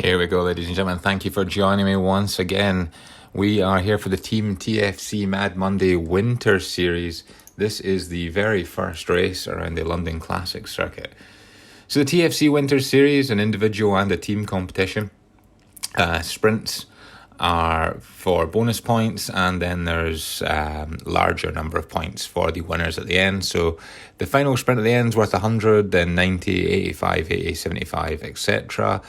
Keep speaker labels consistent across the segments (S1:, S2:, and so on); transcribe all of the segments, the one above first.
S1: Here we go, ladies and gentlemen. Thank you for joining me once again. We are here for the Team TFC Mad Monday Winter Series. This is the very first race around the London Classic circuit. So the TFC Winter Series, an individual and a team competition. Sprints are for bonus points, and then there's larger number of points for the winners at the end. So the final sprint at the end is worth 100, then 90, 85, 80, 75, etc.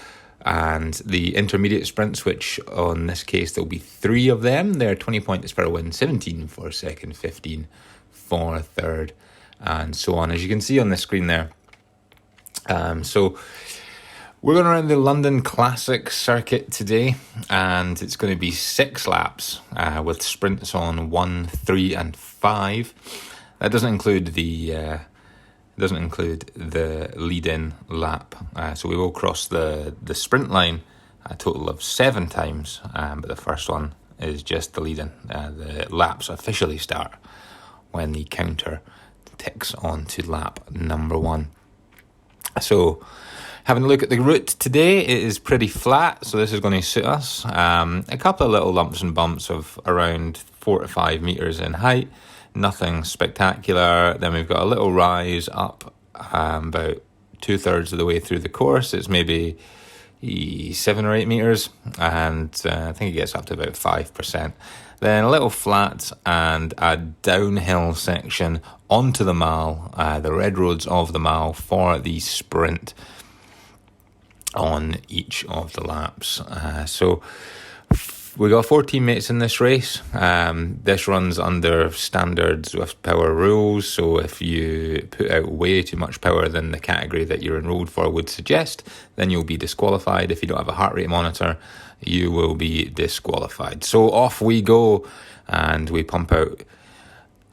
S1: And the intermediate sprints, which on this case there'll be 3 of them, they're 20 points per win, 17 for second, 15 for third, and so on, as you can see on the screen there. So we're going around the London Classic circuit today, and it's going to be 6 laps with sprints on 1, 3 and 5. That doesn't include the lead-in lap. So we will cross the sprint line a total of 7 times, but the first one is just the lead-in. The laps officially start when the counter ticks on to lap number 1. So having a look at the route today, it is pretty flat, so this is going to suit us. A couple of little lumps and bumps of around 4 to 5 metres in height. Nothing spectacular. Then we've got a little rise up about 2/3 of the way through the course. It's maybe 7 or 8 metres, and I think it gets up to about 5%. Then a little flat and a downhill section onto the Mall, the red roads of the Mall, for the sprint on each of the laps. So we got 4 teammates in this race. This runs under standard Zwift power rules, so if you put out way too much power than the category that you're enrolled for would suggest, then you'll be disqualified. If you don't have a heart rate monitor, you will be disqualified. So off we go, and we pump out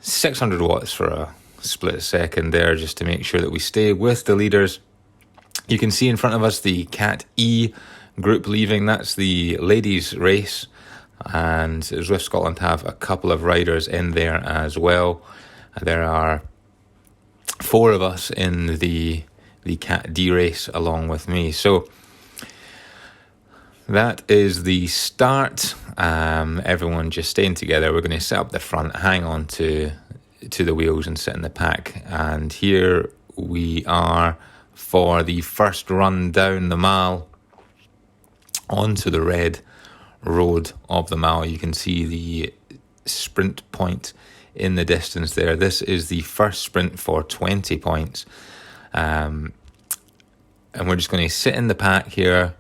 S1: 600 watts for a split second there, just to make sure that we stay with the leaders. You can see in front of us the Cat E group leaving. That's the ladies' race, and Zwift Scotland have a couple of riders in there as well. There are 4 of us in the Cat D race along with me. So that is the start. Everyone just staying together. We're going to set up the front, hang on to the wheels and sit in the pack. And here we are for the first run down the Mall onto the red road of the Mall. You can see the sprint point in the distance there. This is the first sprint for 20 points. And we're just going to sit in the pack here,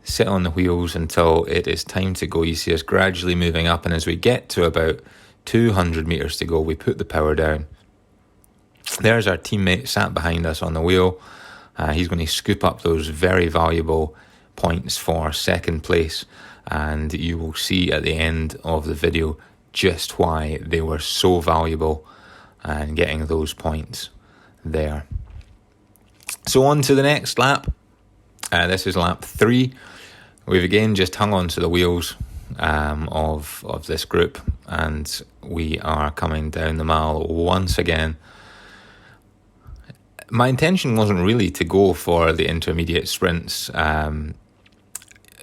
S1: sit on the wheels until it is time to go. You see us gradually moving up, and as we get to about 200 metres to go, we put the power down. There's our teammate sat behind us on the wheel. He's going to scoop up those very valuable points for second place, and you will see at the end of the video just why they were so valuable and getting those points there. So on to the next lap. This is lap 3. We've again just hung on to the wheels of this group, and we are coming down the Mall once again. My intention wasn't really to go for the intermediate sprints.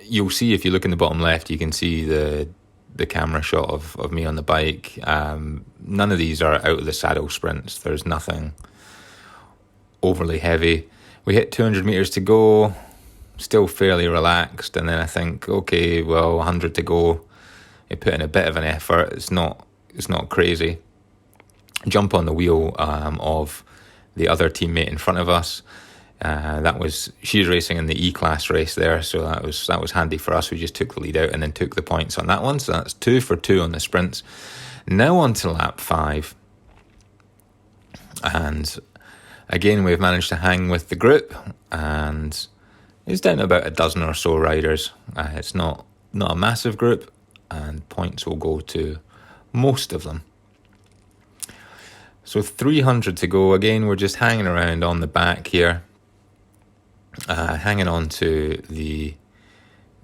S1: You'll see if you look in the bottom left, you can see the camera shot of me on the bike. None of these are out of the saddle sprints. There's nothing overly heavy. We hit 200 metres to go, still fairly relaxed, and then I think, okay, well, 100 to go. You put in a bit of an effort. It's not crazy. Jump on the wheel of the other teammate in front of us. She's racing in the E-class race there, so that was handy for us. We just took the lead out and then took the points on that one. So that's 2 for 2 on the sprints. Now on to lap 5, and again we've managed to hang with the group, and it's down to about a dozen or so riders. It's not a massive group, and points will go to most of them. So 300 to go. Again, we're just hanging around on the back here, hanging on to the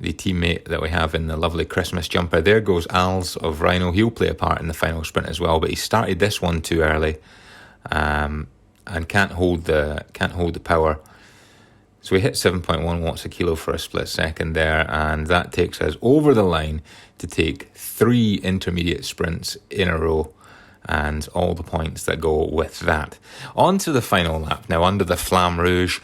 S1: teammate that we have in the lovely Christmas jumper. There goes Al's of Rhino. He'll play a part in the final sprint as well, but he started this one too early, and can't hold the power So we hit 7.1 watts a kilo for a split second there, and that takes us over the line to take 3 intermediate sprints in a row and all the points that go with that. On to the final lap. Now, under the Flamme Rouge,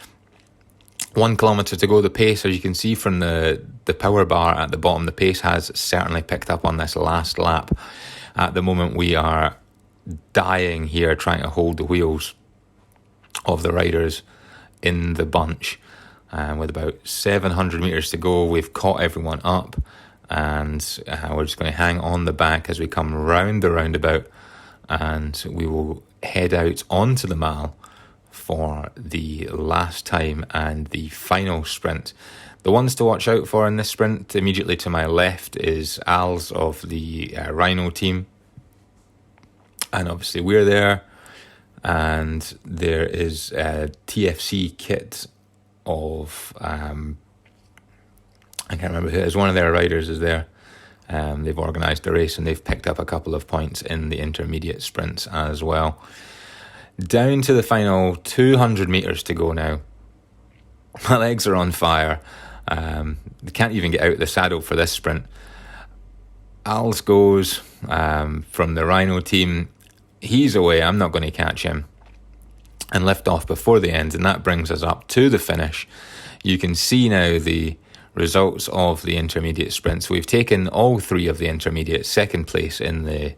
S1: 1 kilometre to go. The pace, as you can see from the power bar at the bottom, the pace has certainly picked up on this last lap. At the moment, we are dying here trying to hold the wheels of the riders in the bunch. With about 700 metres to go, we've caught everyone up, and we're just going to hang on the back as we come round the roundabout, and we will head out onto the Mall for the last time and the final sprint. The ones to watch out for in this sprint, immediately to my left, is Al's of the Rhino team, and obviously we're there, and there is a TFC kit of I can't remember who it is. One of their riders is there. They've organised a race and they've picked up a couple of points in the intermediate sprints as well. Down to the final 200 metres to go now. My legs are on fire. They can't even get out of the saddle for this sprint. Al's goes from the Rhino team. He's away. I'm not going to catch him. And lift off before the end, and that brings us up to the finish. You can see now the results of the intermediate sprints. We've taken all 3 of the intermediate, second place in the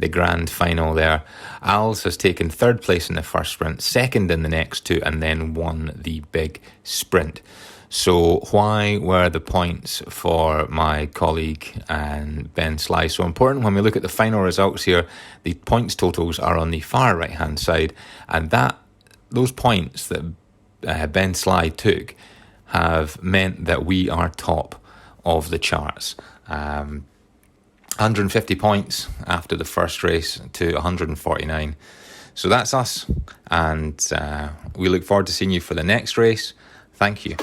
S1: grand final there. Al's has taken 3rd place in the first sprint, 2nd in the next 2, and then won the big sprint. So why were the points for my colleague and Ben Sly so important? When we look at the final results here, the points totals are on the far right-hand side, and those points that Ben Sly took have meant that we are top of the charts. 150 points after the first race to 149. So that's us, and we look forward to seeing you for the next race. Thank you.